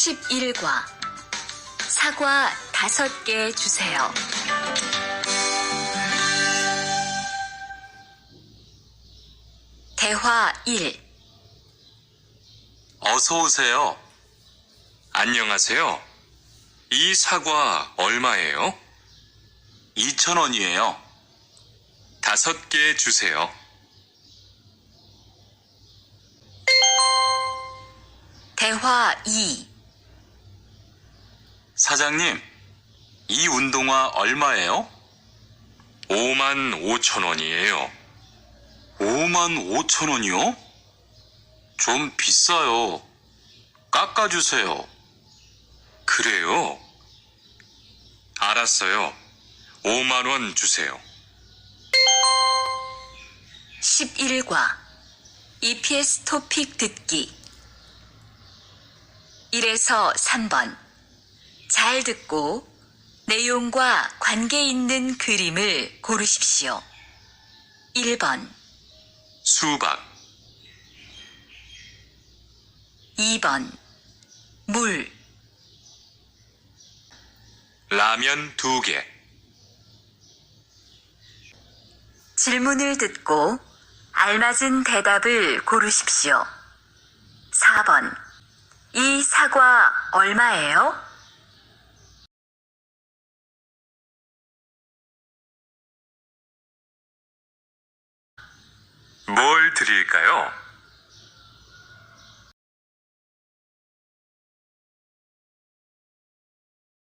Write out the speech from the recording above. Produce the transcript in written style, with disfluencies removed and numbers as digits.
11과 사과 5개 주세요. 대화 1. 어서 오세요. 안녕하세요. 이 사과 얼마예요? 2,000원이에요. 5개 주세요. 대화 2. 사장님, 이 운동화 얼마예요? 55,000원이에요. 55,000원이요? 좀 비싸요. 깎아주세요. 그래요? 알았어요. 5만 원 주세요. 11과 EPS 토픽 듣기 1에서 3번 잘 듣고 내용과 관계 있는 그림을 고르십시오. 1번, 수박, 2번, 물, 라면 2개, 질문을 듣고 알맞은 대답을 고르십시오. 4번, 이 사과 얼마예요? 뭘 드릴까요?